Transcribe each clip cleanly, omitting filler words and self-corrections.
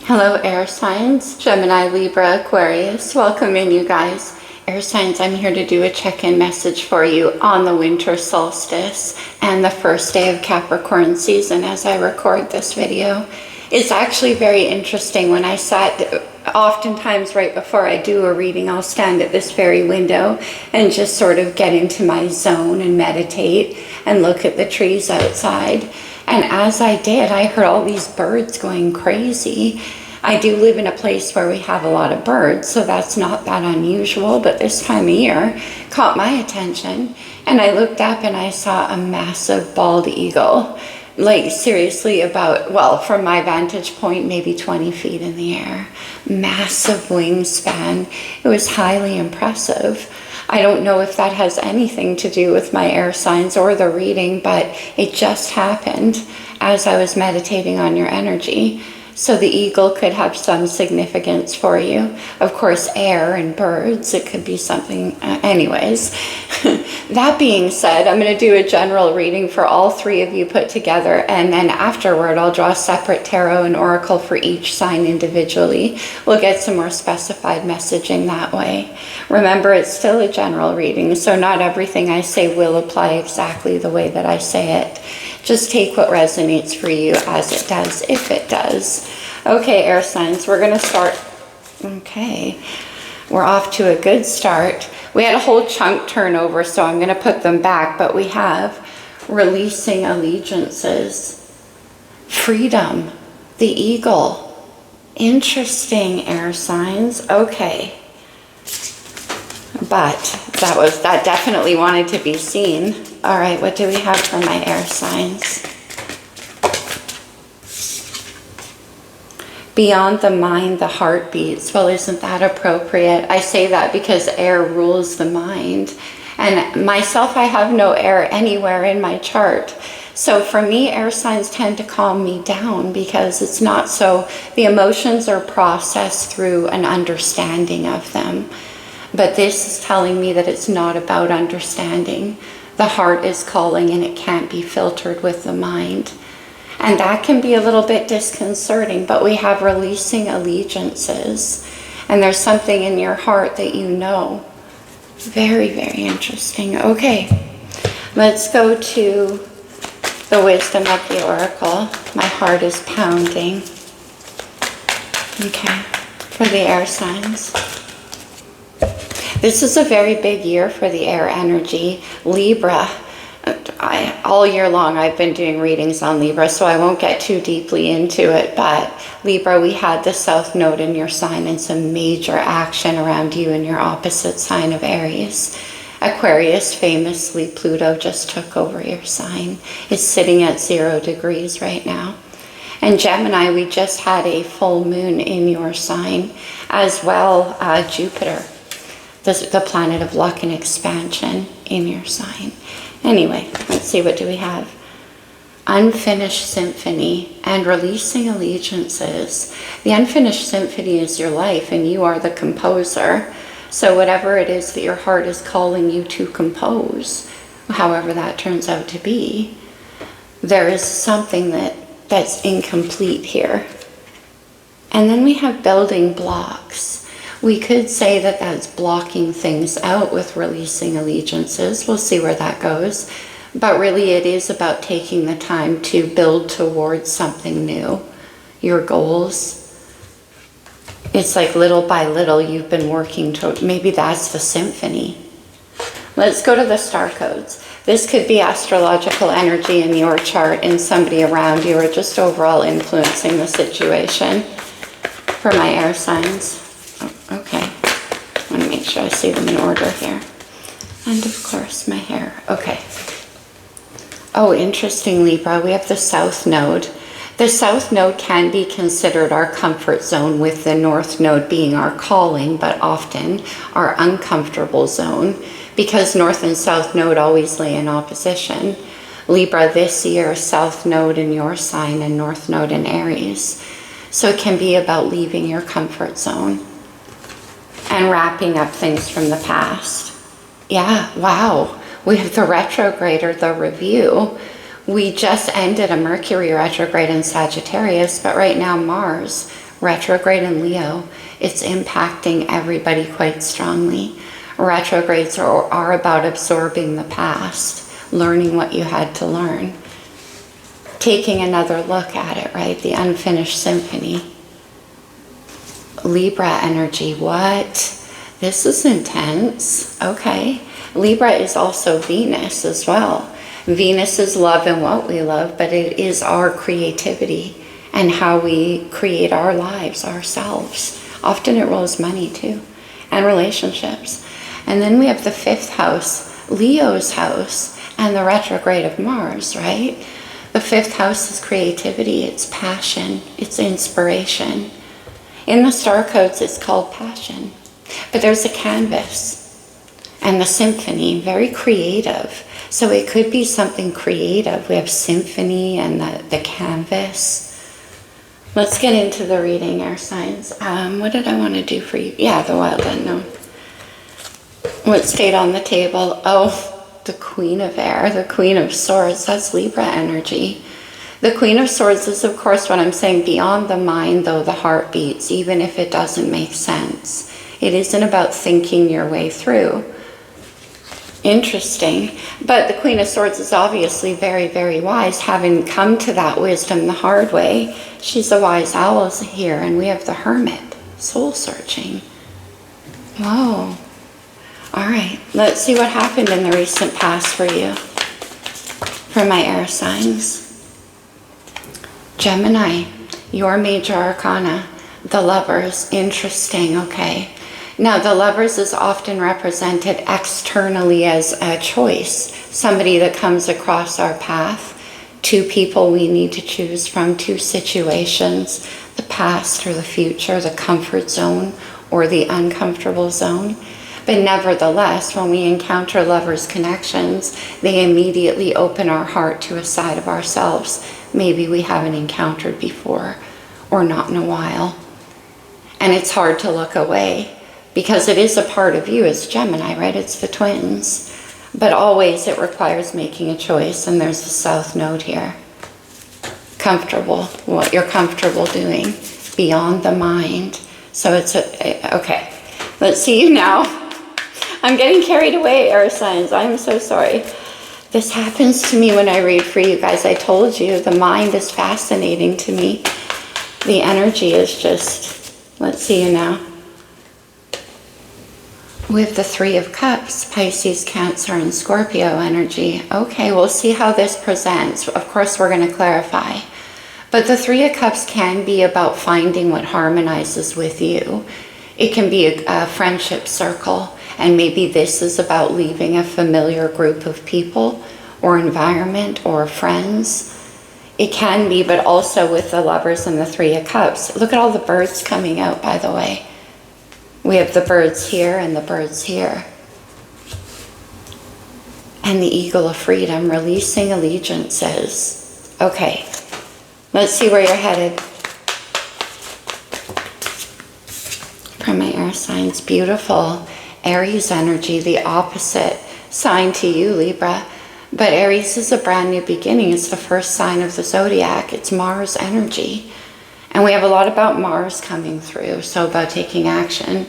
Hello, air signs, Gemini, Libra, Aquarius. Welcome in, you guys. Air signs, I'm here to do a check-in message for you on the winter solstice and the first day of Capricorn season as I record this video. It's actually very interesting. When I sat, oftentimes right before I do a reading, I'll stand at this very window and just sort of get into my zone and meditate and look at the trees outside. And as I did, I heard all these birds going crazy. I do live in a place where we have a lot of birds, so that's not that unusual, but this time of year caught my attention. And I looked up and I saw a massive bald eagle, like seriously about, well, from my vantage point, maybe 20 feet in the air. Massive wingspan. It was highly impressive. I don't know if that has anything to do with my air signs or the reading, but it just happened as I was meditating on your energy. So the eagle could have some significance for you. Of course, air and birds, it could be something, anyways. That being said, I'm going to do a general reading for all three of you put together, and then afterward I'll draw a separate tarot and oracle for each sign individually. We'll get some more specified messaging that way. Remember, it's still a general reading, so not everything I say will apply exactly the way that I say it. Just take what resonates for you as it does, if it does. Okay, air signs, we're going to start. Okay, we're off to a good start. We had a whole chunk turnover, so I'm going to put them back, but we have releasing allegiances, freedom, the eagle. Interesting, air signs. Okay. But that definitely wanted to be seen. All right, what do we have for my air signs? Beyond the mind, the heart beats. Well, isn't that appropriate? I say that because air rules the mind. And myself, I have no air anywhere in my chart. So for me, air signs tend to calm me down because it's not so, the emotions are processed through an understanding of them. But this is telling me that it's not about understanding. The heart is calling and it can't be filtered with the mind. And that can be a little bit disconcerting, but we have releasing allegiances. And there's something in your heart that you know. Very, very interesting. Okay, let's go to the wisdom of the oracle. My heart is pounding. Okay, for the air signs. This is a very big year for the air energy. Libra, all year long I've been doing readings on Libra, so I won't get too deeply into it, but Libra, we had the south node in your sign and some major action around you in your opposite sign of Aries. Aquarius, famously, Pluto just took over your sign. It's sitting at 0 degrees right now. And Gemini, we just had a full moon in your sign, as well Jupiter, the planet of luck and expansion in your sign. Anyway, let's see, what do we have? Unfinished symphony and releasing allegiances. The unfinished symphony is your life and you are the composer. So whatever it is that your heart is calling you to compose, however that turns out to be, there is something that's incomplete here. And then we have building blocks. We could say that that's blocking things out with releasing allegiances. We'll see where that goes. But really it is about taking the time to build towards something new. Your goals. It's like little by little you've been working toward, maybe that's the symphony. Let's go to the star codes. This could be astrological energy in your chart and somebody around you or just overall influencing the situation. For my air signs. Okay, I want to make sure I see them in order here. And of course, my hair. Okay. Oh, interesting, Libra. We have the south node. The south node can be considered our comfort zone, with the north node being our calling, but often our uncomfortable zone, because north and south node always lay in opposition. Libra, this year, south node in your sign and north node in Aries. So it can be about leaving your comfort zone and wrapping up things from the past. Yeah, wow. We have the retrograde, or the review. We just ended a Mercury retrograde in Sagittarius, but right now Mars Retrograde in Leo, it's impacting everybody quite strongly. Retrogrades are about absorbing the past, learning what you had to learn, taking another look at it, right? The unfinished symphony. Libra energy, what? This is intense, okay. Libra is also Venus as well. Venus is love and what we love, but it is our creativity and how we create our lives, ourselves. Often it rolls money too, and relationships. And then we have the 5th house, Leo's house, and the retrograde of Mars, right? The 5th house is creativity, it's passion, it's inspiration. In the star codes, it's called passion. But there's a canvas and the symphony, very creative. So it could be something creative. We have symphony and the canvas. Let's get into the reading, air signs. What did I want to do for you? Yeah, the wild unknown. What stayed on the table? Oh, the Queen of Air, the Queen of Swords. That's Libra energy. The Queen of Swords is, of course, what I'm saying, beyond the mind, though the heart beats, even if it doesn't make sense. It isn't about thinking your way through. Interesting. But the Queen of Swords is obviously very, very wise, having come to that wisdom the hard way. She's a wise owl here, and we have the Hermit, soul searching. Whoa. All right, let's see what happened in the recent past for you, for my air signs. Gemini, your major arcana, the Lovers, interesting, okay. Now, the Lovers is often represented externally as a choice, somebody that comes across our path, two people we need to choose from, two situations, the past or the future, the comfort zone or the uncomfortable zone. But nevertheless, when we encounter Lovers connections, they immediately open our heart to a side of ourselves maybe we haven't encountered before or not in a while. And it's hard to look away, because it is a part of you as Gemini, right? It's the twins. But always it requires making a choice, and there's the South Node here. Comfortable, what you're comfortable doing, beyond the mind. So it's okay, let's see you now. I'm getting carried away, air signs. I'm so sorry. This happens to me when I read for you guys. I told you, the mind is fascinating to me. The energy is just, let's see you now. We have the 3 of Cups, Pisces, Cancer, and Scorpio energy. Okay, we'll see how this presents. Of course, we're going to clarify. But the 3 of Cups can be about finding what harmonizes with you. It can be a friendship circle, and maybe this is about leaving a familiar group of people or environment or friends. It can be, but also with the Lovers and the 3 of Cups. Look at all the birds coming out, by the way. We have the birds here and the birds here. And the Eagle of Freedom, releasing allegiances. Okay, let's see where you're headed. From my air signs, beautiful. Aries energy, the opposite sign to you, Libra. But Aries is a brand new beginning. It's the first sign of the zodiac. It's Mars energy. And we have a lot about Mars coming through, so about taking action.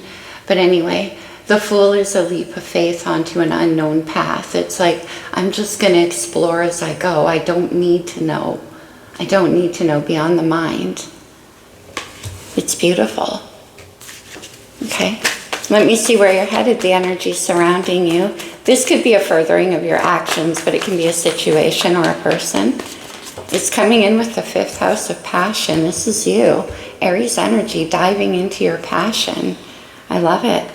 But anyway, the Fool is a leap of faith onto an unknown path. It's like, I'm just going to explore as I go. I don't need to know. I don't need to know beyond the mind. It's beautiful. Okay, let me see where you're headed, the energy surrounding you. This could be a furthering of your actions, but it can be a situation or a person. It's coming in with the 5th house of passion. This is you. Aries energy, diving into your passion. I love it.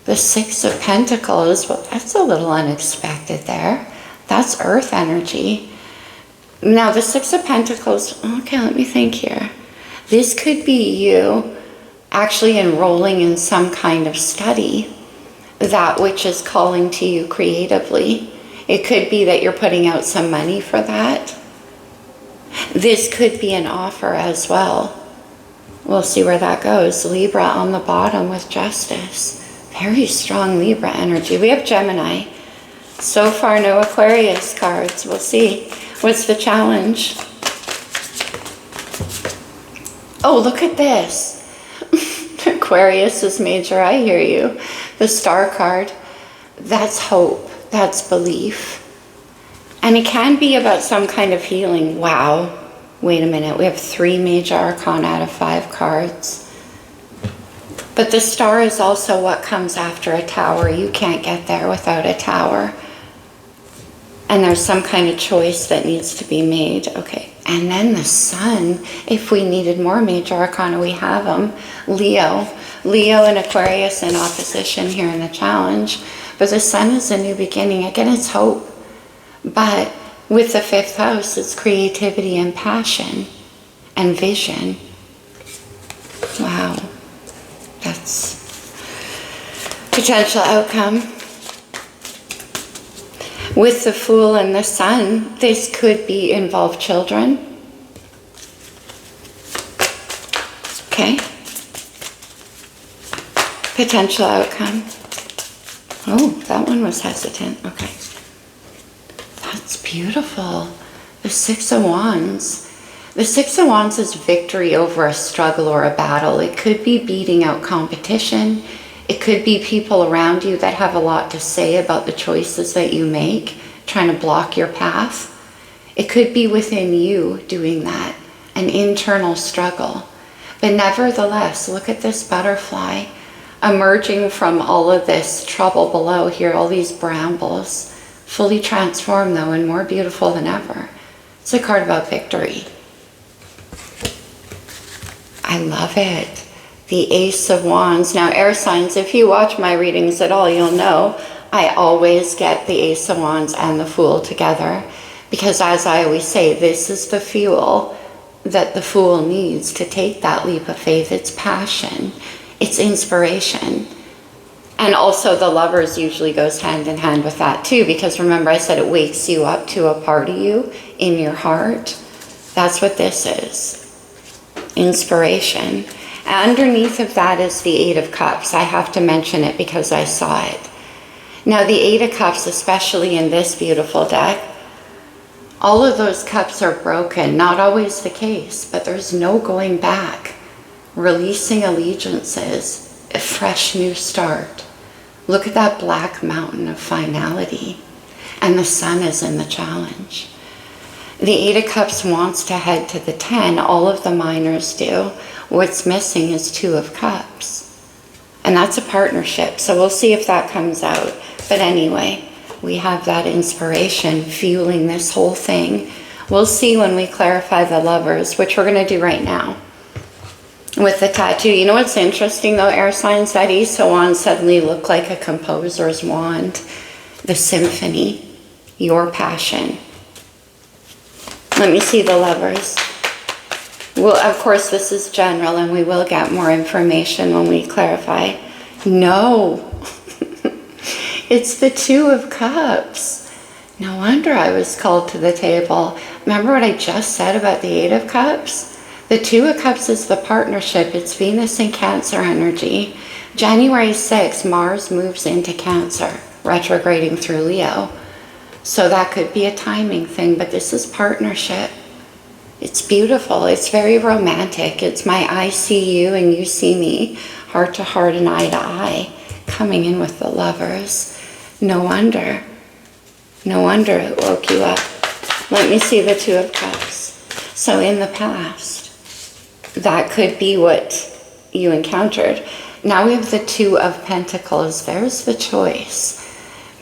The 6 of Pentacles, well, that's a little unexpected there. That's earth energy. Now, the 6 of Pentacles, okay, let me think here. This could be you actually enrolling in some kind of study, that which is calling to you creatively. It could be that you're putting out some money for that. This could be an offer as well. We'll see where that goes. Libra on the bottom with Justice. Very strong Libra energy. We have Gemini. So far, no Aquarius cards. We'll see. What's the challenge? Oh, look at this. Aquarius is major, I hear you. The star card, that's hope, that's belief. And it can be about some kind of healing. Wow, wait a minute, we have 3 major arcana out of 5 cards. But the star is also what comes after a tower. You can't get there without a tower. And there's some kind of choice that needs to be made. Okay, and then the sun, if we needed more major arcana, we have them. Leo and Aquarius in opposition here in the challenge. But the sun is a new beginning. Again, it's hope. But with the 5th house, it's creativity and passion and vision. Wow. That's potential outcome. With the Fool and the Sun, this could be involve children. Okay. Potential outcome. Oh, that one was hesitant. Okay. That's beautiful. The 6 of Wands. The 6 of Wands is victory over a struggle or a battle. It could be beating out competition. It could be people around you that have a lot to say about the choices that you make, trying to block your path. It could be within you doing that, an internal struggle. But nevertheless, look at this butterfly emerging from all of this trouble below here, all these brambles, fully transformed though and more beautiful than ever. It's a card about victory. I love it. The Ace of Wands. Now, air signs, if you watch my readings at all, you'll know I always get the Ace of Wands and the Fool together because, as I always say, this is the fuel that the Fool needs to take that leap of faith. It's passion. It's inspiration. And also the Lovers usually goes hand in hand with that too, because remember I said it wakes you up to a part of you in your heart. That's what this is. Inspiration. Underneath of that is the 8 of Cups. I have to mention it because I saw it. Now the 8 of Cups, especially in this beautiful deck, all of those cups are broken. Not always the case, but there's no going back. Releasing allegiances, a fresh new start. Look at that black mountain of finality. And the sun is in the challenge. The 8 of Cups wants to head to the 10. All of the minors do. What's missing is 2 of Cups. And that's a partnership. So we'll see if that comes out. But anyway, we have that inspiration fueling this whole thing. We'll see when we clarify the Lovers, which we're going to do right now. With the tattoo. You know what's interesting though, air signs? That Ace of Wands suddenly looked like a composer's wand. The symphony. Your passion. Let me see the Lovers. Well, of course, this is general, and we will get more information when we clarify. No. It's the 2 of Cups. No wonder I was called to the table. Remember what I just said about the 8 of Cups? The 2 of Cups is the partnership. It's Venus in Cancer energy. January 6th, Mars moves into Cancer, retrograding through Leo. So that could be a timing thing, but this is partnership. It's beautiful. It's very romantic. It's my I see you and you see me, heart to heart and eye to eye, coming in with the Lovers. No wonder. No wonder it woke you up. Let me see the 2 of Cups. So in the past, that could be what you encountered. Now we have the 2 of Pentacles. There's the choice.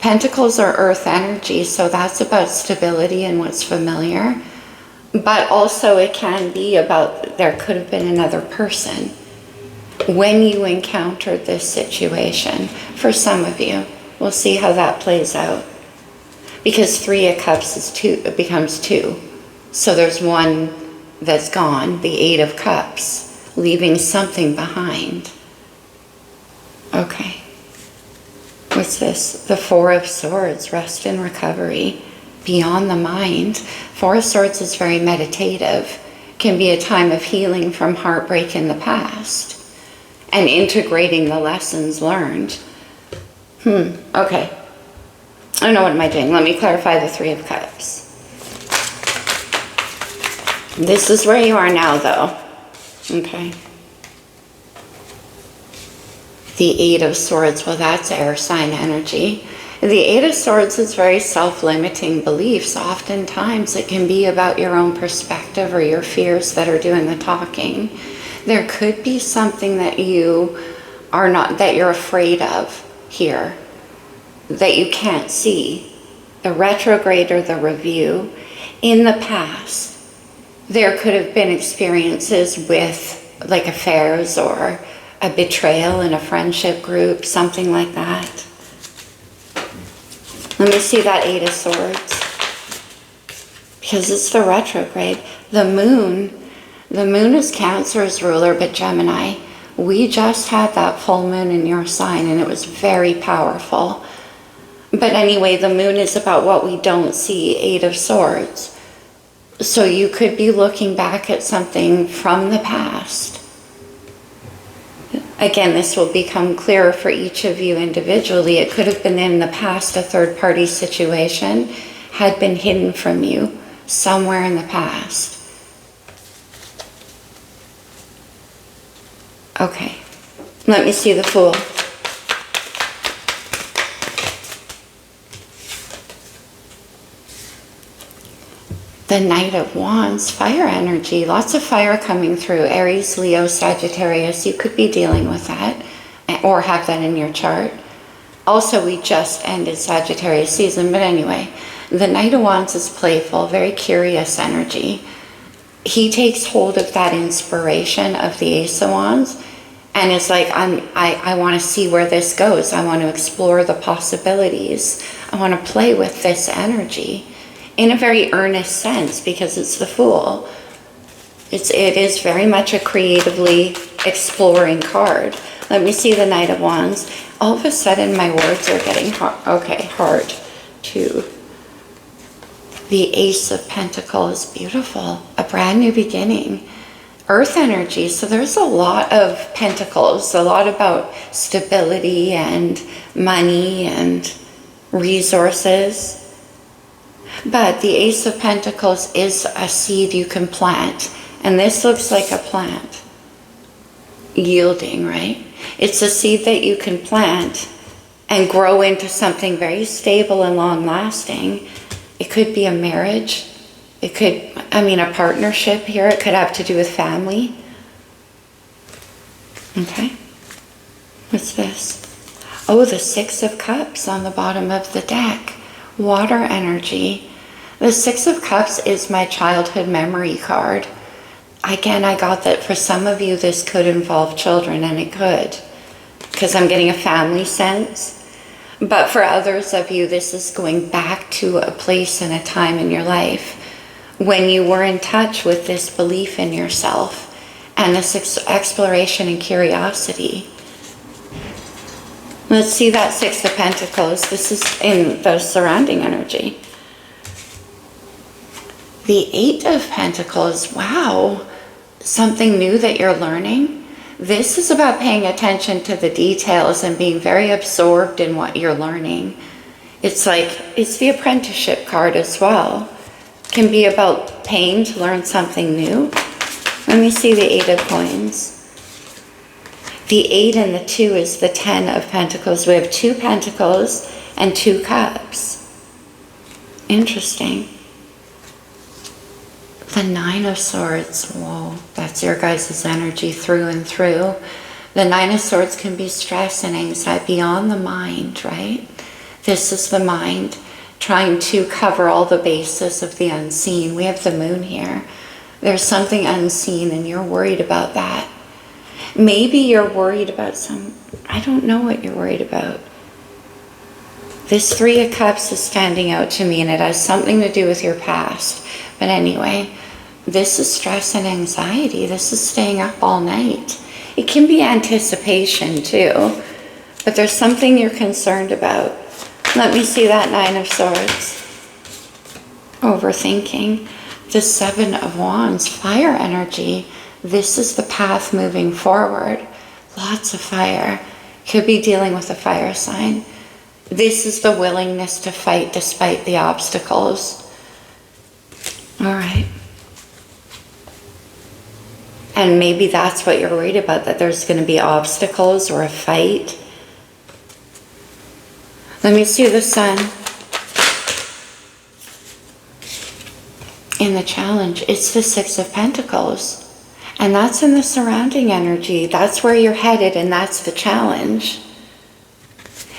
Pentacles are earth energy, so that's about stability and what's familiar. But also it can be about, there could have been another person when you encountered this situation. For some of you, we'll see how that plays out. Because 3 of Cups is 2, it becomes 2. So there's one that's gone, the 8 of Cups, leaving something behind. Okay. What's this? The 4 of Swords, rest and recovery. Beyond the mind. 4 of Swords is very meditative. Can be a time of healing from heartbreak in the past and integrating the lessons learned. Okay. Oh no, what am I doing? Let me clarify the 3 of Cups. This is where you are now though. Okay. The Eight of Swords, well, that's air sign energy. The Eight of Swords is very self-limiting beliefs. Oftentimes it can be about your own perspective or your fears that are doing the talking. There could be something that you are not, that you're afraid of here, that you can't see. The retrograde or the review. In the past, there could have been experiences with like affairs or a betrayal in a friendship group, something like that. Let me see that Eight of Swords. Because it's the retrograde. The moon is Cancer's ruler, but Gemini. We just had that full moon in your sign and it was very powerful. But anyway, the moon is about what we don't see, Eight of Swords. So you could be looking back at something from the past. Again, this will become clearer for each of you individually. It could have been in the past a third-party situation had been hidden from you somewhere in the past. Okay, let me see the Fool. The Knight of Wands, fire energy, lots of fire coming through. Aries, Leo, Sagittarius, you could be dealing with that or have that in your chart. Also, we just ended Sagittarius season, but anyway, the Knight of Wands is playful, very curious energy. He takes hold of that inspiration of the Ace of Wands and is like, I want to see where this goes. I want to explore the possibilities. I want to play with this energy. In a very earnest sense, because it's the Fool. It is very much a creatively exploring card. Let me see the Knight of Wands. All of a sudden, my words are getting hard. Okay, hard too. The Ace of Pentacles, beautiful. A brand new beginning. Earth energy, so there's a lot of pentacles, a lot about stability and money and resources. But the Ace of Pentacles is a seed you can plant. And this looks like a plant. Yielding, right? It's a seed that you can plant and grow into something very stable and long-lasting. It could be a marriage. It could, a partnership here. It could have to do with family. Okay. What's this? Oh, the Six of Cups on the bottom of the deck. Water energy. The Six of Cups is my childhood memory card. Again, I got that for some of you this could involve children, and it could, because I'm getting a family sense. But for others of you, this is going back to a place and a time in your life when you were in touch with this belief in yourself and this exploration and curiosity. Let's see that Six of Pentacles. This is in the surrounding energy. The Eight of Pentacles, wow. Something new that you're learning. This is about paying attention to the details and being very absorbed in what you're learning. It's like, it's the apprenticeship card as well. It can be about paying to learn something new. Let me see the Eight of Coins. The 8 and the 2 is the 10 of Pentacles. We have 2 Pentacles and 2 Cups. Interesting. The 9 of Swords. Whoa, that's your guys' energy through and through. The 9 of Swords can be stress and anxiety beyond the mind, right? This is the mind trying to cover all the bases of the unseen. We have the moon here. There's something unseen and you're worried about that. Maybe you're worried about I don't know what you're worried about. This 3 of Cups is standing out to me and it has something to do with your past. But anyway, this is stress and anxiety. This is staying up all night. It can be anticipation too, but there's something you're concerned about. Let me see that 9 of Swords. Overthinking. The 7 of Wands, fire energy. This is the path moving forward. Lots of fire. Could be dealing with a fire sign. This is the willingness to fight despite the obstacles. All right. And maybe that's what you're worried about, that there's going to be obstacles or a fight. Let me see the sun in the challenge. It's the Six of Pentacles. And that's in the surrounding energy. That's where you're headed, and that's the challenge.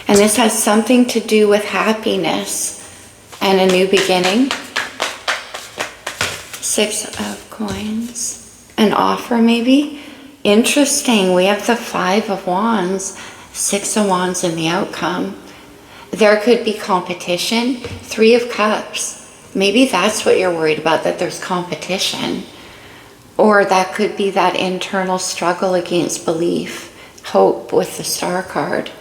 And this has something to do with happiness and a new beginning. Six of Coins. An offer, maybe? Interesting. We have the Five of Wands. Six of Wands in the outcome. There could be competition. Three of Cups. Maybe that's what you're worried about, that there's competition. Or that could be that internal struggle against belief, hope with the Star card.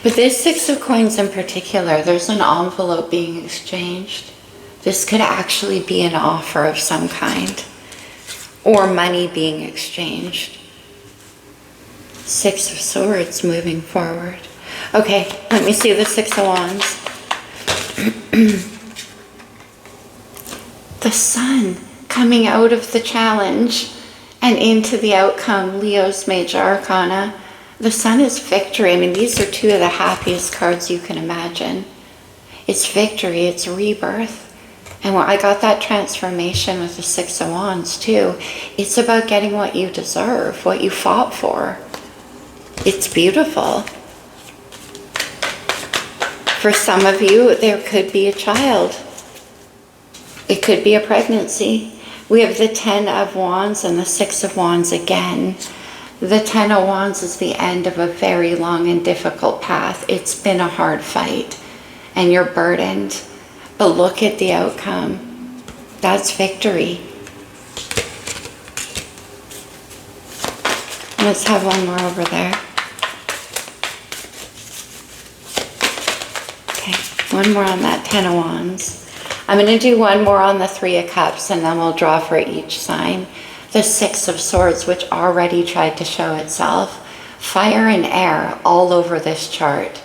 But this Six of Coins in particular, there's an envelope being exchanged. This could actually be an offer of some kind, or money being exchanged. Six of Swords moving forward. Okay, let me see the Six of Wands. The Sun coming out of the challenge and into the outcome, Leo's major arcana. The Sun is victory. I mean, these are two of the happiest cards you can imagine. It's victory, it's rebirth. And I got that transformation with the Six of Wands too. It's about getting what you deserve, what you fought for. It's beautiful. For some of you, there could be a child. It could be a pregnancy. We have the Ten of Wands and the Six of Wands again. The Ten of Wands is the end of a very long and difficult path. It's been a hard fight and you're burdened. But look at the outcome. That's victory. Let's have one more over there. Okay, one more on that Ten of Wands. I'm going to do one more on the Three of Cups, and then we'll draw for each sign. The Six of Swords, which already tried to show itself. Fire and air all over this chart.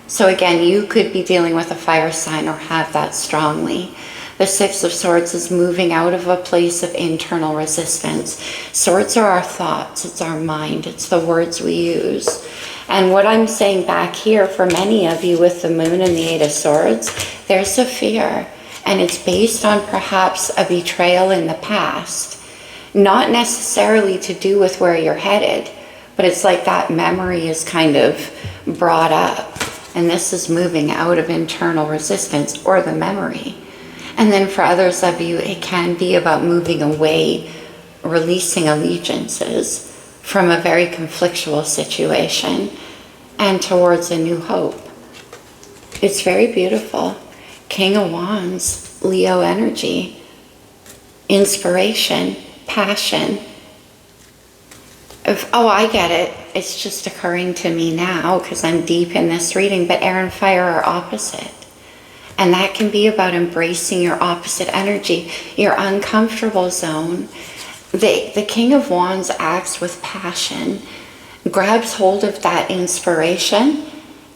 So again, you could be dealing with a fire sign or have that strongly. The Six of Swords is moving out of a place of internal resistance. Swords are our thoughts, it's our mind, it's the words we use. And what I'm saying back here for many of you with the Moon and the Eight of Swords, there's a fear. And it's based on perhaps a betrayal in the past. Not necessarily to do with where you're headed, but it's like that memory is kind of brought up. And this is moving out of internal resistance or the memory. And then for others of you, it can be about moving away, releasing allegiances from a very conflictual situation and towards a new hope. It's very beautiful. King of Wands, Leo energy, inspiration, passion. Oh, I get it. It's just occurring to me now because I'm deep in this reading, but air and fire are opposite. And that can be about embracing your opposite energy, your uncomfortable zone. The King of Wands acts with passion, grabs hold of that inspiration,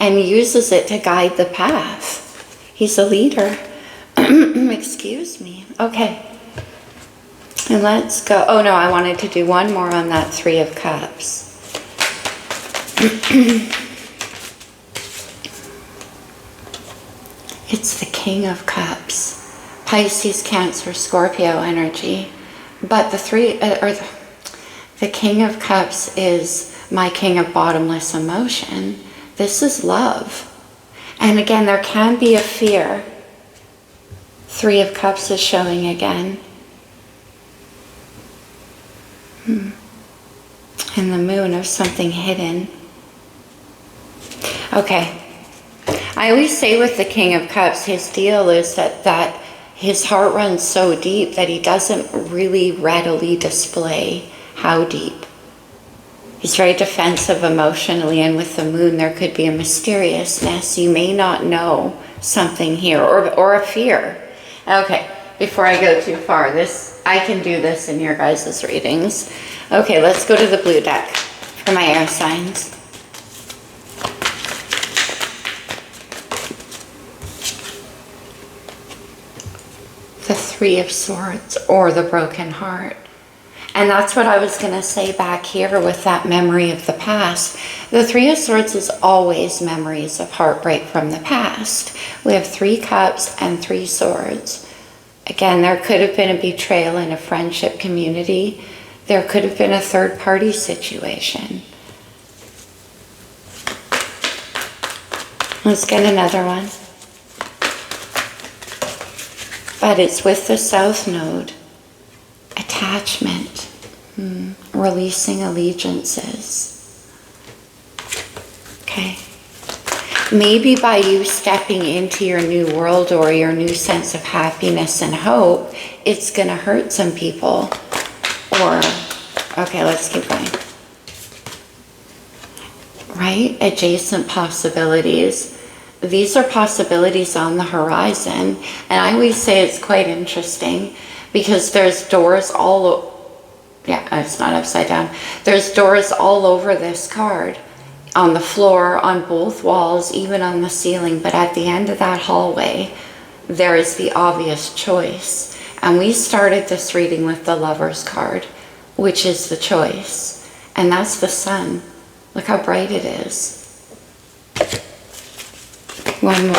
and uses it to guide the path. He's a leader. Excuse me. Okay. And let's go. Oh no, I wanted to do one more on that Three of Cups. It's the King of Cups. Pisces, Cancer, Scorpio energy. But the King of Cups is my king of bottomless emotion. This is love. And again, there can be a fear. Three of Cups is showing again. And the Moon of something hidden. Okay. I always say with the King of Cups, his deal is that his heart runs so deep that he doesn't really readily display how deep. He's very defensive emotionally, and with the Moon there could be a mysteriousness. You may not know something here, or a fear. Okay, before I go too far, I can do this in your guys' readings. Okay, let's go to the blue deck for my air signs. The Three of Swords, or the broken heart. And that's what I was going to say back here with that memory of the past. The Three of Swords is always memories of heartbreak from the past. We have 3 cups and 3 swords. Again, there could have been a betrayal in a friendship community. There could have been a third-party situation. Let's get another one. But it's with the South Node. Attachment. Releasing allegiances. Okay. Maybe by you stepping into your new world or your new sense of happiness and hope, it's going to hurt some people. Or, okay, let's keep going. Right? Adjacent possibilities. These are possibilities on the horizon. And I always say it's quite interesting because there's doors it's not upside down. There's doors all over this card. On the floor, on both walls, even on the ceiling. But at the end of that hallway, there is the obvious choice. And we started this reading with the Lover's card, which is the choice. And that's the sun. Look how bright it is. One more.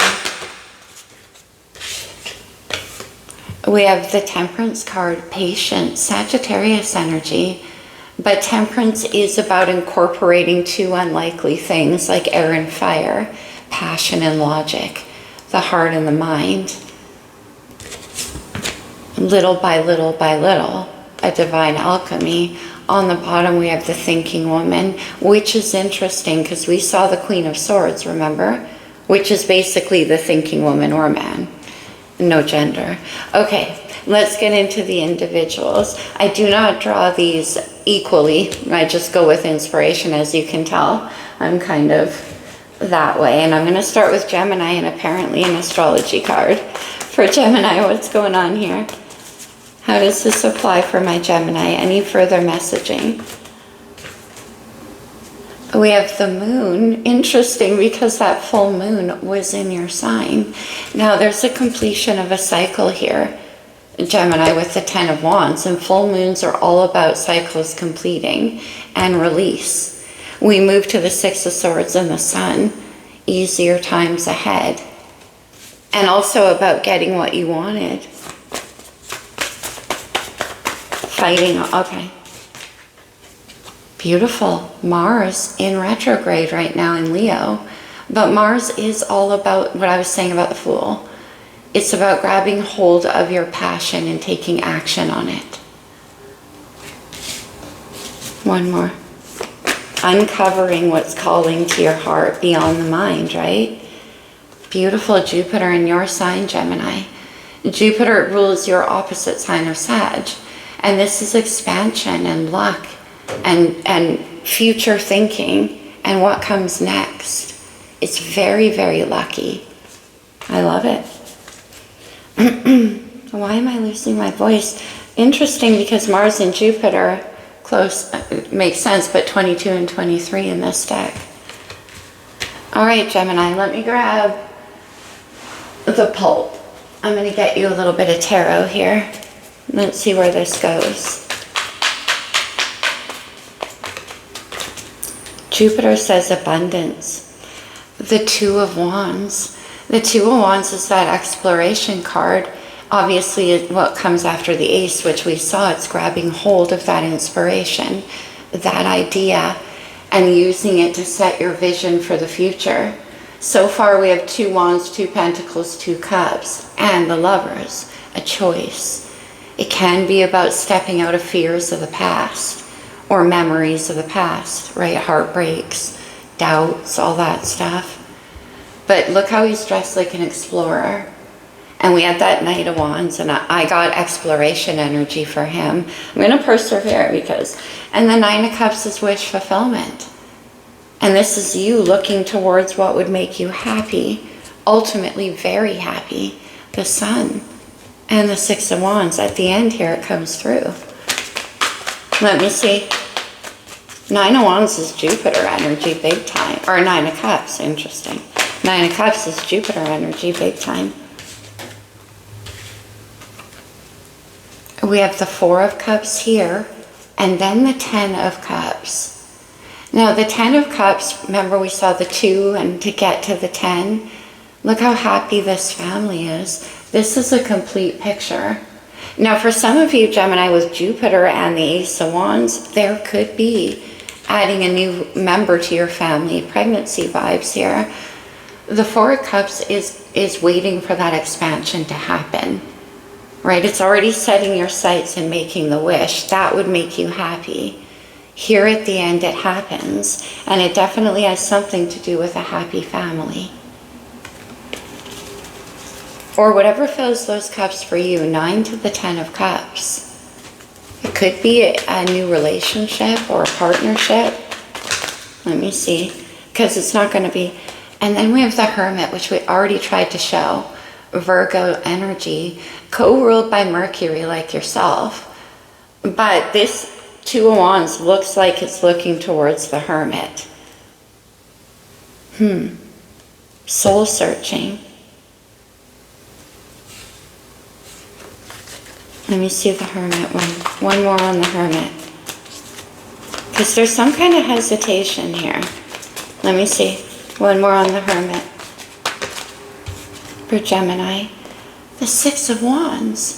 We have the Temperance card, patience, Sagittarius energy. But Temperance is about incorporating 2 unlikely things like air and fire, passion and logic, the heart and the mind. Little by little by little, a divine alchemy. On the bottom we have the thinking woman, which is interesting because we saw the Queen of Swords, remember? Which is basically the thinking woman or man. No gender. Okay, let's get into the individuals. I do not draw these equally. I just go with inspiration, as you can tell. I'm kind of that way. And I'm going to start with Gemini and apparently an astrology card. For Gemini, what's going on here? How does this apply for my Gemini? Any further messaging? We have the moon. Interesting, because that full moon was in your sign. Now, there's a completion of a cycle here. Gemini with the 10 of Wands, and full moons are all about cycles completing and release. We move to the 6 of Swords and the Sun, easier times ahead. And also about getting what you wanted. Fighting, okay. Beautiful. Mars in retrograde right now in Leo. But Mars is all about what I was saying about the Fool. It's about grabbing hold of your passion and taking action on it. One more. Uncovering what's calling to your heart beyond the mind, right? Beautiful. Jupiter in your sign, Gemini. Jupiter rules your opposite sign of Sag. And this is expansion and luck and future thinking and what comes next. It's very, very lucky. I love it. Why am I losing my voice? Interesting, because Mars and Jupiter close, makes sense, but 22 and 23 in this deck. All right, Gemini, let me grab the pulp. I'm going to get you a little bit of tarot here. Let's see where this goes. Jupiter says abundance. The 2 of Wands. The 2 of Wands is that exploration card. Obviously, what comes after the Ace, which we saw, it's grabbing hold of that inspiration, that idea, and using it to set your vision for the future. So far, we have 2 Wands, 2 Pentacles, 2 Cups, and the Lovers, a choice. It can be about stepping out of fears of the past or memories of the past, right? Heartbreaks, doubts, all that stuff. But look how he's dressed like an explorer. And we had that Knight of Wands, and I got exploration energy for him. I'm going to persevere because... And the 9 of Cups is wish fulfillment. And this is you looking towards what would make you happy, ultimately very happy. The Sun. And the 6 of Wands. At the end here, it comes through. Let me see. 9 of Wands is Jupiter energy big time. Or 9 of Cups, interesting. 9 of Cups is Jupiter energy big time. We have the Four of Cups here, and then the Ten of Cups. Now the Ten of Cups, remember we saw the 2, and to get to the 10, look how happy this family is. This is a complete picture. Now for some of you, Gemini, with Jupiter and the Ace of Wands, there could be adding a new member to your family, pregnancy vibes here. The Four of Cups is waiting for that expansion to happen, right? It's already setting your sights and making the wish. That would make you happy. Here at the end it happens, and it definitely has something to do with a happy family. Or whatever fills those cups for you, 9 to the 10 of Cups. It could be a new relationship or a partnership. Let me see, because it's not going to be. And then we have the Hermit, which we already tried to show. Virgo energy, co-ruled by Mercury like yourself. But this 2 of Wands looks like it's looking towards the Hermit. Soul searching. Let me see the Hermit one. One more on the Hermit. Because there's some kind of hesitation here. Let me see. One more on the Hermit. For Gemini. The 6 of Wands.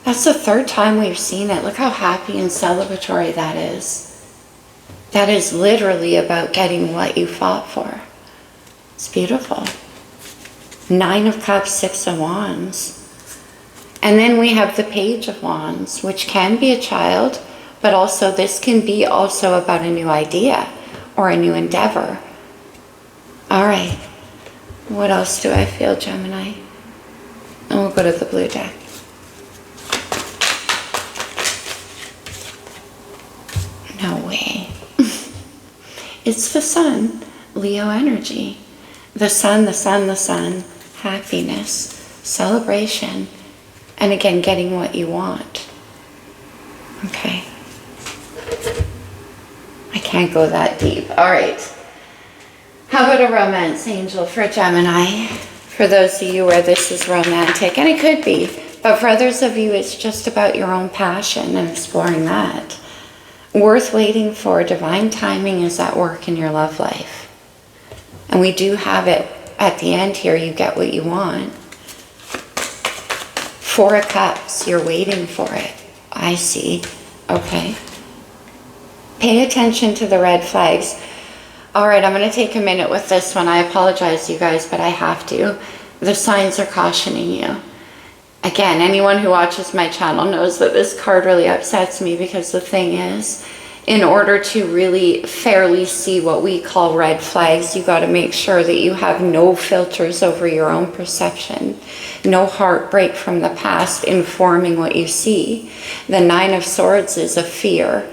That's the 3rd time we've seen it. Look how happy and celebratory that is. That is literally about getting what you fought for. It's beautiful. 9 of Cups, 6 of Wands. And then we have the Page of Wands, which can be a child, but also this can be also about a new idea or a new endeavor. All right. What else do I feel, Gemini? And we'll go to the blue deck. No way. It's the Sun, Leo energy. The Sun, the Sun, the Sun. Happiness, celebration. And again, getting what you want. Okay. I can't go that deep. All right. How about a romance angel for Gemini? For those of you where this is romantic, and it could be, but for others of you, it's just about your own passion and exploring that. Worth waiting for. Divine timing is at work in your love life. And we do have it at the end here. You get what you want. 4 of Cups, you're waiting for it. I see. Okay. Pay attention to the red flags. All right, I'm going to take a minute with this one. I apologize, you guys, but I have to. The signs are cautioning you. Again, anyone who watches my channel knows that this card really upsets me, because the thing is, in order to really fairly see what we call red flags, you got to make sure that you have no filters over your own perception, no heartbreak from the past informing what you see. The 9 of Swords is a fear,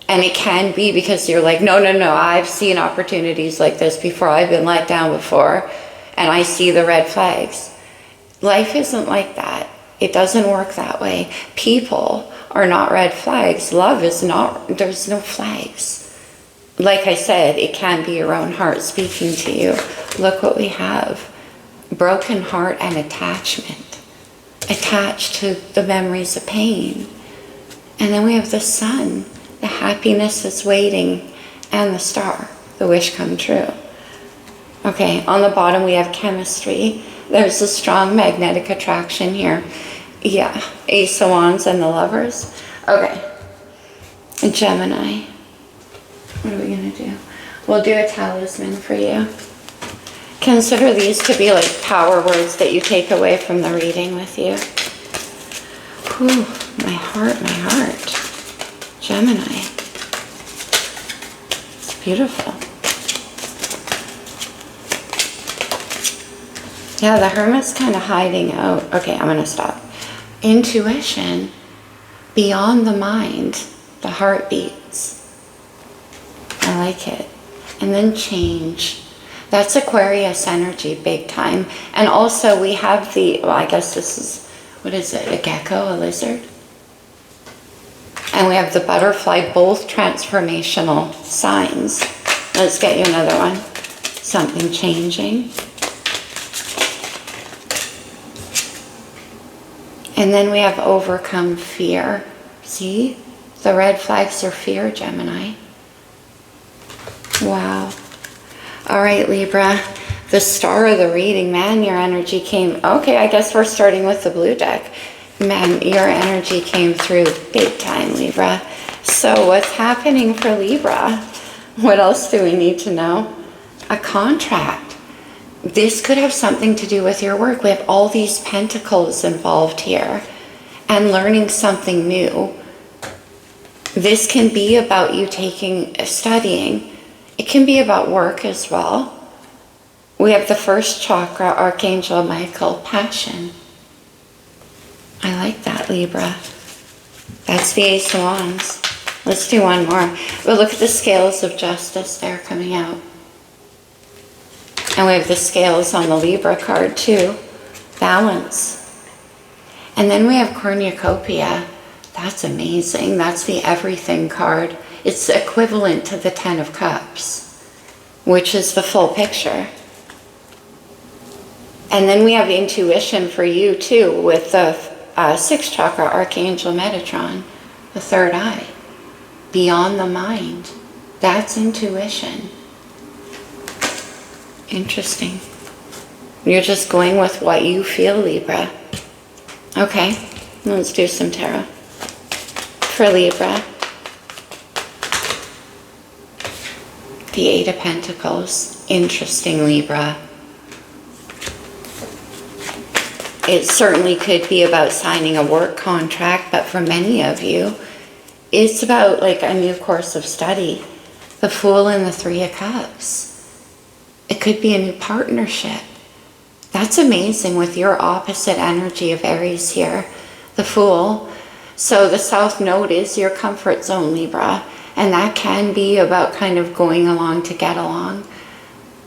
and it can be because you're like, no, I've seen opportunities like this before, I've been let down before, and I see the red flags. Life isn't like that. It doesn't work that way. People are not red flags. Love is not, there's no flags. Like I said, it can be your own heart speaking to you. Look what we have. Broken heart and attachment. Attached to the memories of pain. And then we have the Sun. The happiness is waiting. And the Star. The wish come true. Okay, on the bottom we have chemistry. There's a strong magnetic attraction here. Yeah, Ace of Wands and the Lovers. Okay, Gemini. What are we going to do? We'll do a talisman for you. Consider these to be like power words that you take away from the reading with you. Whew, my heart. Gemini. It's beautiful. Yeah, the Hermit's kind of hiding out. Okay, I'm going to stop. Intuition, beyond the mind, the heart beats. I like it. And then change. That's Aquarius energy, big time. And also we have the, well, I guess this is, what is it, a gecko, a lizard? And we have the butterfly, both transformational signs. Let's get you another one. Something changing. And then we have overcome fear. See? The red flags are fear, Gemini. Wow. All right, Libra. The star of the reading, man, your energy came. Okay, I guess we're starting with the blue deck. Man, your energy came through big time, Libra. So what's happening for Libra? What else do we need to know? A contract. This could have something to do with your work. We have all these pentacles involved here and learning something new. This can be about you studying. It can be about work as well. We have the first chakra, Archangel Michael, passion. I like that, Libra. That's the Ace of Wands. Let's do one more. We'll look at the scales of justice there coming out. And we have the scales on the Libra card too. Balance. And then we have cornucopia. That's amazing. That's the everything card. It's equivalent to the 10 of Cups, which is the full picture. And then we have intuition for you too with the 6th chakra, Archangel Metatron, the third eye. Beyond the mind. That's intuition. Interesting. You're just going with what you feel, Libra. Okay, let's do some tarot. For Libra, the 8 of Pentacles. Interesting, Libra. It certainly could be about signing a work contract, but for many of you, it's about like a new course of study. The Fool and the 3 of Cups. It could be a new partnership. That's amazing with your opposite energy of Aries here, the Fool. So the South Node is your comfort zone, Libra, and that can be about kind of going along to get along.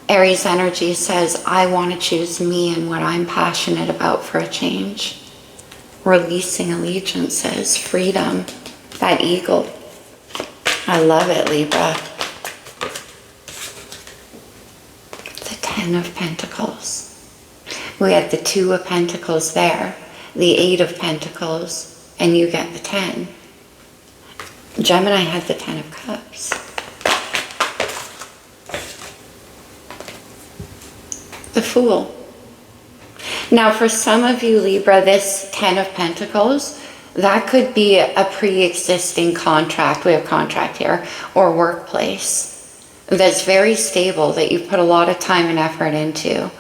Aries energy says, I want to choose me and what I'm passionate about for a change. Releasing allegiances, freedom, that eagle. I love it, Libra. The 10 of Pentacles. We had the 2 of Pentacles there, the 8 of Pentacles, and you get the 10. Gemini had the 10 of Cups. The Fool. Now for some of you, Libra, this 10 of Pentacles, that could be a pre-existing contract. We have contract here, or workplace that's very stable, that you've put a lot of time and effort into,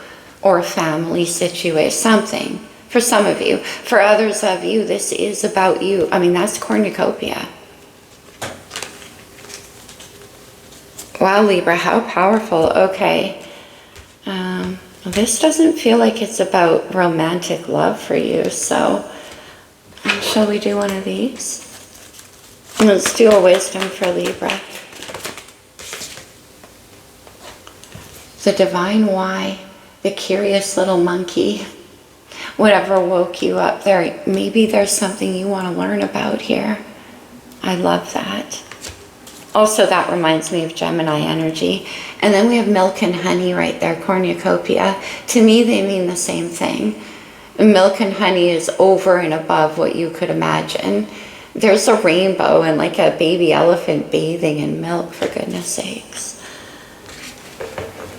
or a family situation, something. For some of you. For others of you, this is about you. I mean, that's cornucopia. Wow, Libra, how powerful. Okay. This doesn't feel like it's about romantic love for you, so shall we do one of these? Let's do a wisdom for Libra. The divine why, the curious little monkey, whatever woke you up there. Maybe there's something you want to learn about here. I love that. Also, that reminds me of Gemini energy. And then we have milk and honey right there, cornucopia. To me, they mean the same thing. Milk and honey is over and above what you could imagine. There's a rainbow and like a baby elephant bathing in milk, for goodness sakes.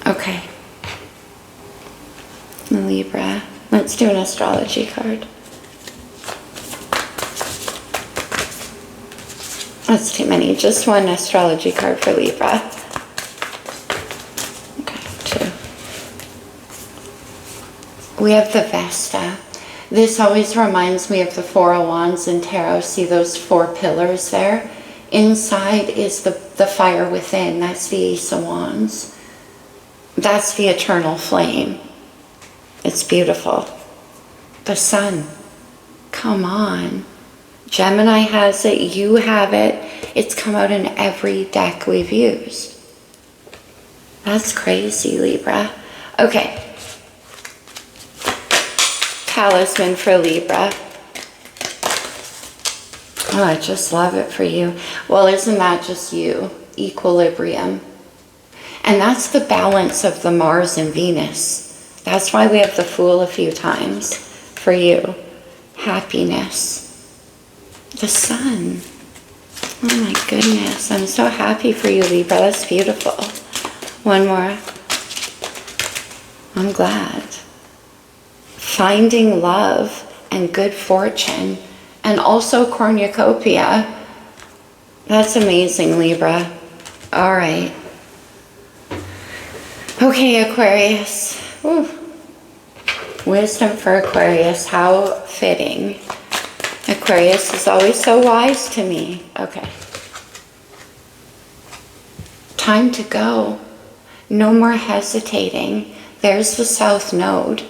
Okay. Libra. Let's do an astrology card. That's too many. Just one astrology card for Libra. Okay, 2. We have the Vesta. This always reminds me of the 4 of Wands in tarot. See those 4 pillars there? Inside is the fire within. That's the Ace of Wands. That's the eternal flame. It's beautiful. The Sun. Come on. Gemini has it, you have it. It's come out in every deck we've used. That's crazy, Libra. Okay. Talisman for Libra. Oh, I just love it for you. Well, isn't that just you? Equilibrium. And that's the balance of the Mars and Venus. That's why we have the Fool a few times for you. happiness. The sun. Oh my goodness. I'm so happy for you, Libra. That's beautiful. One more. I'm glad. Finding love and good fortune. And also cornucopia. That's amazing, Libra. All right. Okay, Aquarius. Whew. Wisdom for Aquarius. How fitting. Aquarius is always so wise to me. Okay. Time to go. No more hesitating. There's the South Node.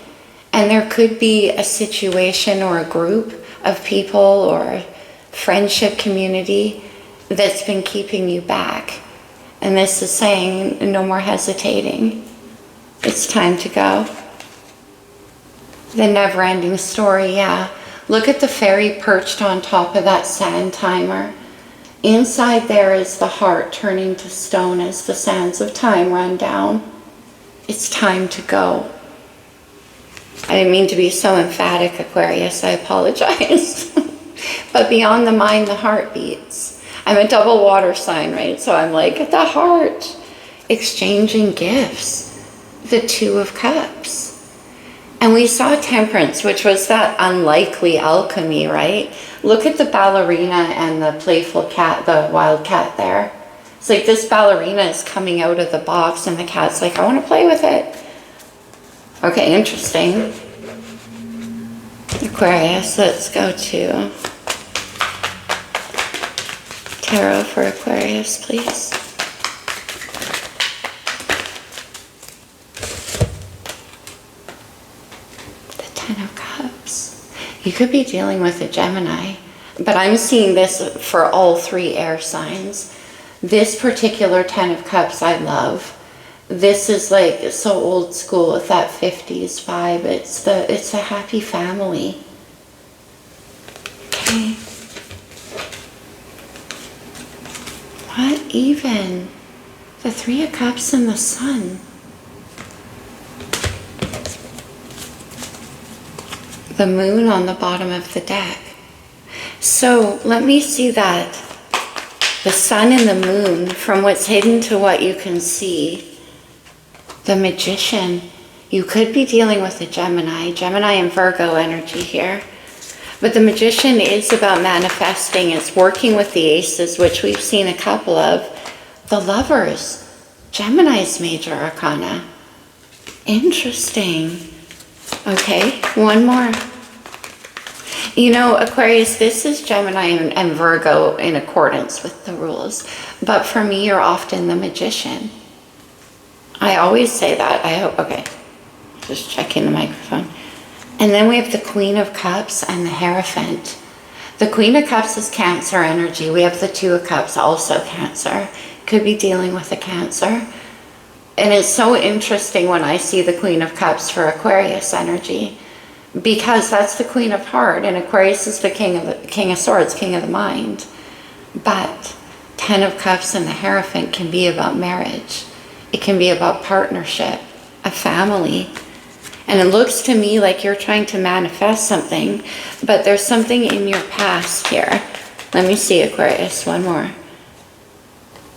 And there could be a situation or a group of people or friendship community that's been keeping you back. And this is saying no more hesitating. It's time to go. The never-ending story, yeah. Look at the fairy perched on top of that sand timer. Inside there is the heart turning to stone as the sands of time run down. It's time to go. I didn't mean to be so emphatic, Aquarius. I apologize. But beyond the mind, the heart beats. I'm a double water sign, right? So I'm like, at the heart. Exchanging gifts. The Two of Cups. And we saw temperance, which was that unlikely alchemy, right? Look at the ballerina and the playful cat, the wild cat there. It's like this ballerina is coming out of the box and the cat's like, I want to play with it. Okay, interesting. Aquarius, let's go to tarot for Aquarius, please. The Ten of Cups. You could be dealing with a Gemini, but I'm seeing this for all three air signs. This particular Ten of Cups I love. This is like so old school with that 50s vibe. It's a happy family. Okay. What even? The Three of Cups and the Sun. The Moon on the bottom of the deck. So let me see that. The Sun and the Moon, from what's hidden to what you can see. The Magician. You could be dealing with a Gemini and Virgo energy here. But the Magician is about manifesting. It's working with the Aces, which we've seen a couple of. The Lovers. Gemini's major arcana. Interesting. Okay, one more. You know, Aquarius, this is Gemini and Virgo in accordance with the rules. But for me, you're often the Magician. I always say that. I hope, okay. Just checking the microphone. And then we have the Queen of Cups and the Hierophant. The Queen of Cups is Cancer energy. We have the Two of Cups, also Cancer. Could be dealing with a Cancer. And it's so interesting when I see the Queen of Cups for Aquarius energy, because that's the Queen of Heart, and Aquarius is the King of Swords, King of the Mind. But Ten of Cups and the Hierophant can be about marriage. It can be about partnership, a family. And it looks to me like you're trying to manifest something, but there's something in your past here. Let me see, Aquarius, one more.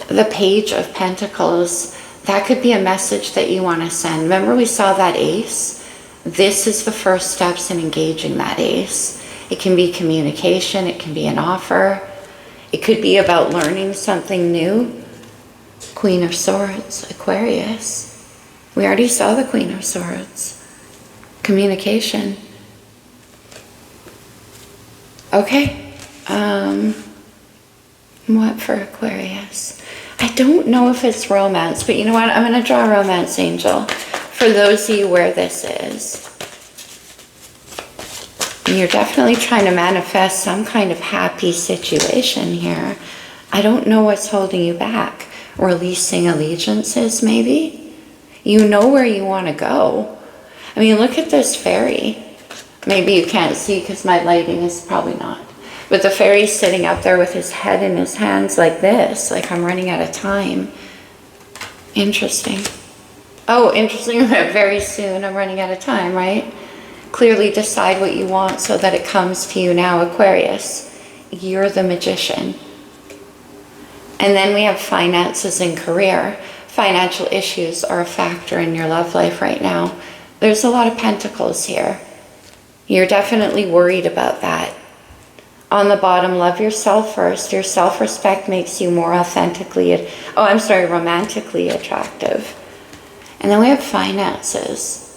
The Page of Pentacles. That could be a message that you want to send. Remember we saw that Ace? This is the first steps in engaging that Ace. It can be communication. It can be an offer. It could be about learning something new. Queen of Swords, Aquarius. We already saw the Queen of Swords. Communication. Okay. What for Aquarius? I don't know if it's romance, but you know what? I'm going to draw a romance angel for those of you where this is. And you're definitely trying to manifest some kind of happy situation here. I don't know what's holding you back. Releasing allegiances, maybe? You know where you want to go. I mean, look at this fairy. Maybe you can't see because my lighting is probably not. But the fairy's sitting up there with his head in his hands like this, like I'm running out of time. Interesting. Oh, interesting. Very soon I'm running out of time, right? Clearly decide what you want so that it comes to you now, Aquarius. You're the magician. And then we have finances and career. Financial issues are a factor in your love life right now. There's a lot of pentacles here. You're definitely worried about that. On the bottom, love yourself first. Your self-respect makes you more romantically attractive. And then we have finances.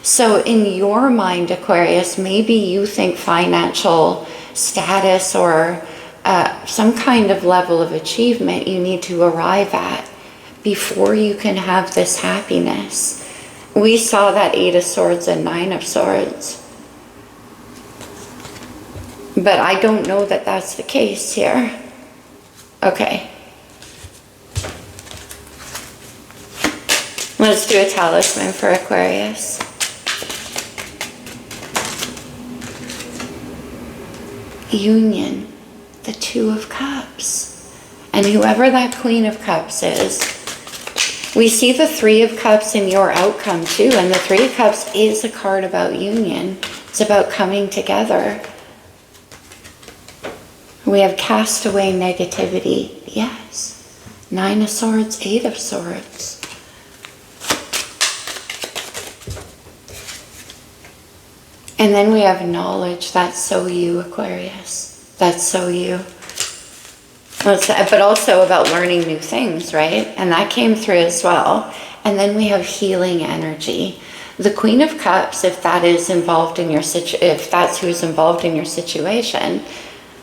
So in your mind, Aquarius, maybe you think financial status or some kind of level of achievement you need to arrive at before you can have this happiness. We saw that 8 of Swords and 9 of Swords. But I don't know that that's the case here. Okay. Let's do a talisman for Aquarius. Union, the 2 of Cups. And whoever that Queen of Cups is, we see the 3 of Cups in your outcome too. And the 3 of Cups is a card about union. It's about coming together. We have cast away negativity. Yes. 9 of Swords, 8 of Swords. And then we have knowledge. That's so you, Aquarius. That's so you. But also about learning new things, right? And that came through as well. And then we have healing energy. The Queen of Cups, if that is involved in your if that's who's involved in your situation,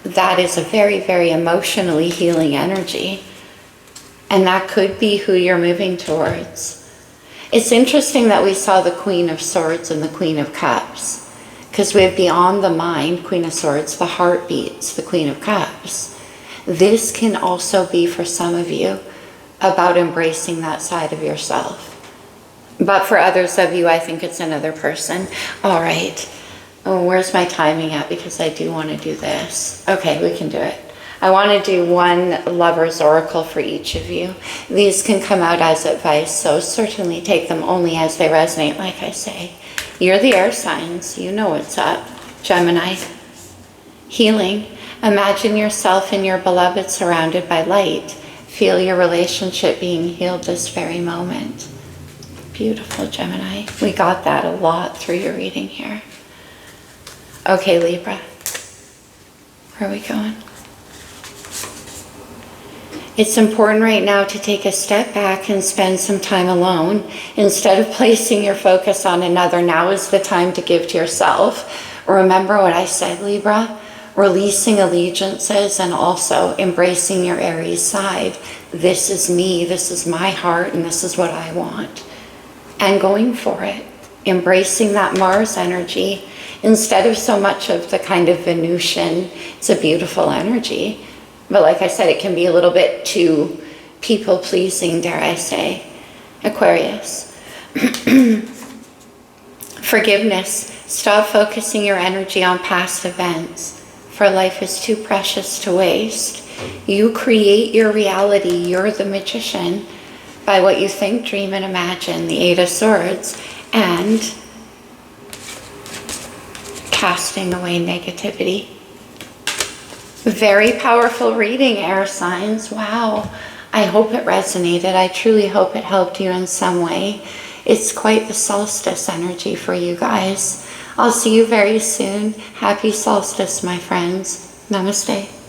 that is a very, very emotionally healing energy. And that could be who you're moving towards. It's interesting that we saw the Queen of Swords and the Queen of Cups. Because we have beyond the mind, Queen of Swords, the heart beats, the Queen of Cups. This can also be for some of you about embracing that side of yourself. But for others of you, I think it's another person. All right. Oh, where's my timing at? Because I do want to do this. Okay, we can do it. I want to do one lover's oracle for each of you. These can come out as advice, so certainly take them only as they resonate, like I say. You're the air signs. You know what's up. Gemini. Healing. Imagine yourself and your beloved surrounded by light. Feel your relationship being healed this very moment. Beautiful, Gemini. We got that a lot through your reading here. Okay, Libra. Where are we going? It's important right now to take a step back and spend some time alone. Instead of placing your focus on another, now is the time to give to yourself. Remember what I said, Libra? Releasing allegiances and also embracing your Aries side. This is me, this is my heart, and this is what I want. And going for it. Embracing that Mars energy instead of so much of the kind of Venusian. It's a beautiful energy. But like I said, it can be a little bit too people-pleasing, dare I say. Aquarius. Forgiveness. Stop focusing your energy on past events, for life is too precious to waste. You create your reality. You're the magician by what you think, dream, and imagine. The 8 of Swords. And casting away negativity. Very powerful reading, air signs. Wow. I hope it resonated. I truly hope it helped you in some way. It's quite the solstice energy for you guys. I'll see you very soon. Happy solstice, my friends. Namaste.